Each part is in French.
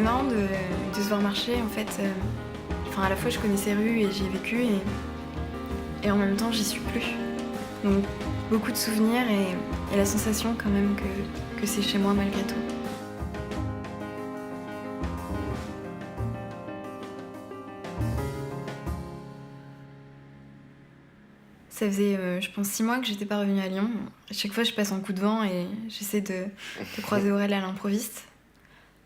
C'est marrant de se voir marcher, en fait. Enfin, à la fois, je connais ces rues et j'y ai vécu, et en même temps, j'y suis plus. Donc, beaucoup de souvenirs et la sensation, quand même, que c'est chez moi, malgré tout. Ça faisait, je pense, 6 mois que j'étais pas revenue à Lyon. À chaque fois, je passe un coup de vent et j'essaie de croiser Aurèle à l'improviste.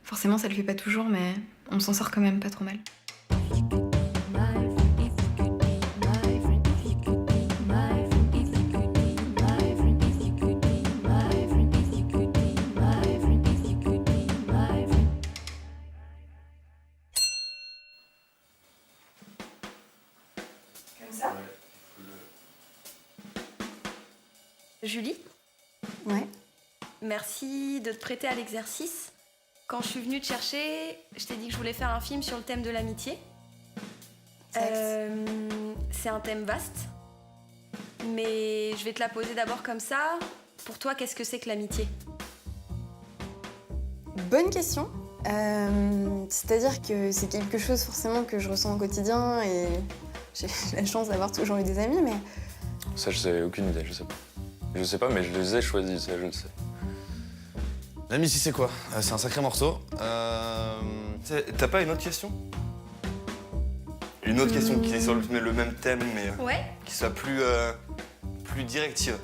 Forcément, ça le fait pas toujours, mais on s'en sort quand même pas trop mal. Comme ça ? Julie, Ouais. merci de te prêter à l'exercice. Quand je suis venue te chercher, je t'ai dit que je voulais faire un film sur le thème de l'amitié. C'est un thème vaste, mais je vais te la poser d'abord comme ça. Pour toi, qu'est-ce que c'est que l'amitié ? Bonne question. C'est-à-dire que c'est quelque chose forcément que je ressens au quotidien et j'ai la chance d'avoir toujours eu des amis, mais Ça, je sais aucune idée, je sais pas. Je sais pas, mais je les ai choisis, ça, je le sais. L'amitié, c'est quoi? C'est un sacré morceau. T'as pas une autre question? Une autre question qui est sur le même thème, mais Ouais. qui soit plus directive.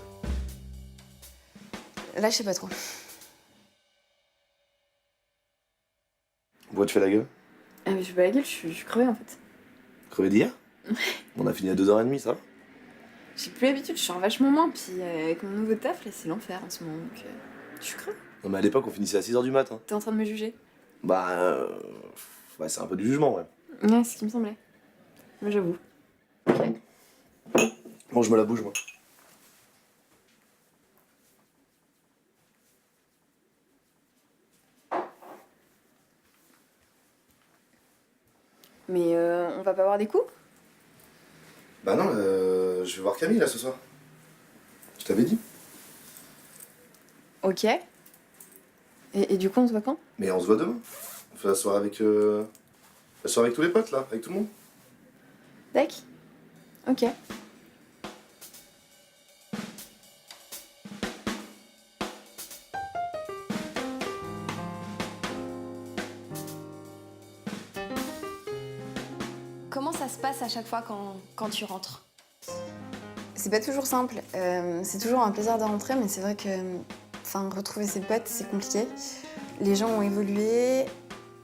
là, je sais pas trop. Pourquoi tu fais la gueule? Ah, mais je suis pas la gueule, je suis crevée en fait. Crevé d'hier? On a fini à 2h30, ça va? J'ai plus l'habitude, je sors vachement moins, puis avec mon nouveau taf, là, c'est l'enfer en ce moment, donc je suis crevée. Non mais à l'époque, on finissait à 6h du matin. T'es en train de me juger? Bah... ouais, c'est un peu du jugement, ouais. Ouais, c'est ce qui me semblait. Moi, j'avoue. Ok. Bon, je me la bouge, moi. Mais on va pas boire des coups? Bah non, je vais voir Camille, là, ce soir. Je t'avais dit. Ok. Et du coup, on se voit quand? Mais on se voit demain. On fait la soirée avec... La soirée avec tous les potes, là, avec tout le monde. Tac. Ok. Comment ça se passe à chaque fois quand tu rentres ? C'est pas toujours simple. C'est toujours un plaisir de rentrer, mais c'est vrai que retrouver ses potes, c'est compliqué. Les gens ont évolué,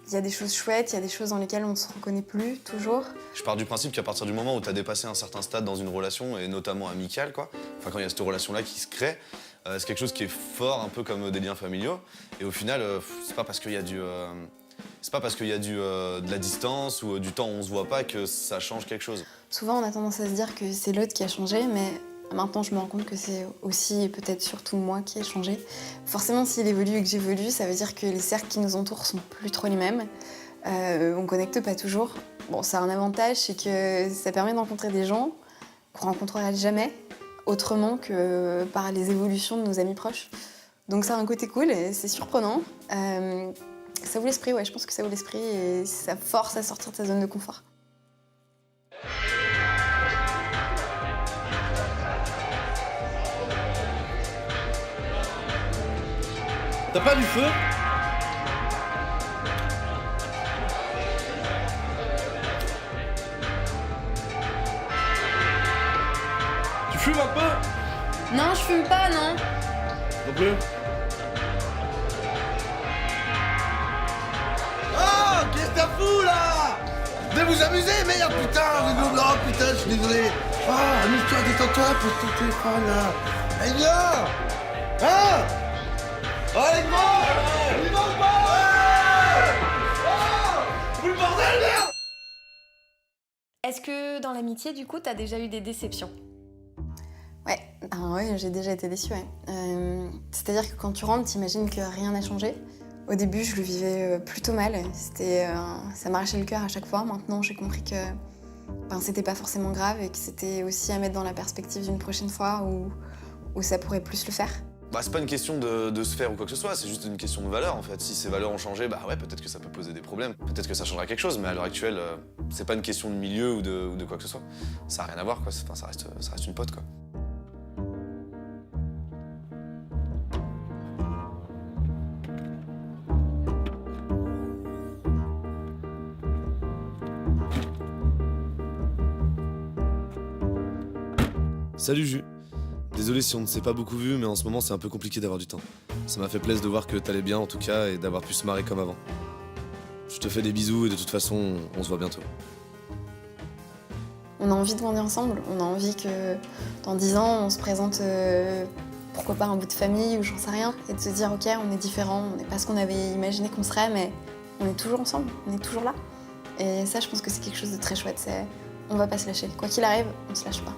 il y a des choses chouettes, il y a des choses dans lesquelles on ne se reconnaît plus, toujours. Je pars du principe qu'à partir du moment où t'as dépassé un certain stade dans une relation, et notamment amicale, quoi, enfin quand il y a cette relation-là qui se crée, c'est quelque chose qui est fort, un peu comme des liens familiaux. Et au final, c'est pas parce qu'il y a de la distance ou du temps où on se voit pas que ça change quelque chose. Souvent, on a tendance à se dire que c'est l'autre qui a changé, mais maintenant, je me rends compte que c'est aussi et peut-être surtout moi qui ai changé. Forcément, s'il évolue et que j'évolue, ça veut dire que les cercles qui nous entourent sont plus trop les mêmes. On connecte pas toujours. Bon, ça a un avantage, c'est que ça permet de rencontrer des gens qu'on rencontrerait jamais autrement que par les évolutions de nos amis proches. Donc ça a un côté cool et c'est surprenant. Ça ouvre l'esprit, ouais, je pense que ça ouvre l'esprit et ça force à sortir de sa zone de confort. T'as pas du feu? Tu fumes un peu? Non, je fume pas, non. Non plus. Oh, qu'est-ce que t'as fou là? Venez vous amuser, merde, putain! Oh putain, je suis désolé! Oh, amuse-toi, détends-toi, pose ton téléphone là! Allez, viens! Hein? Oh, allez, gros! Il va ou pas? Ouais! Oh! Vous le bordel, merde! Est-ce que dans l'amitié, du coup, t'as déjà eu des déceptions ? Ouais, j'ai déjà été déçue, ouais. C'est-à-dire que quand tu rentres, t'imagines que rien n'a changé. Au début, je le vivais plutôt mal. Ça m'arrachait le cœur à chaque fois. Maintenant, j'ai compris que c'était pas forcément grave et que c'était aussi à mettre dans la perspective d'une prochaine fois où ça pourrait plus le faire. Bah, c'est pas une question de se faire ou quoi que ce soit, c'est juste une question de valeur en fait. Si ces valeurs ont changé, bah ouais, peut-être que ça peut poser des problèmes. Peut-être que ça changera quelque chose, mais à l'heure actuelle, c'est pas une question de milieu ou de quoi que ce soit. Ça a rien à voir, quoi. Enfin, ça reste une pote, quoi. Salut Jus. Désolé si on ne s'est pas beaucoup vu, mais en ce moment c'est un peu compliqué d'avoir du temps. Ça m'a fait plaisir de voir que t'allais bien en tout cas et d'avoir pu se marrer comme avant. Je te fais des bisous et de toute façon, on se voit bientôt. On a envie de grandir ensemble, on a envie que dans 10 ans, on se présente, pourquoi pas un bout de famille ou j'en sais rien, et de se dire ok, on est différents, on n'est pas ce qu'on avait imaginé qu'on serait, mais on est toujours ensemble, on est toujours là. Et ça, je pense que c'est quelque chose de très chouette, on va pas se lâcher. Quoi qu'il arrive, on se lâche pas.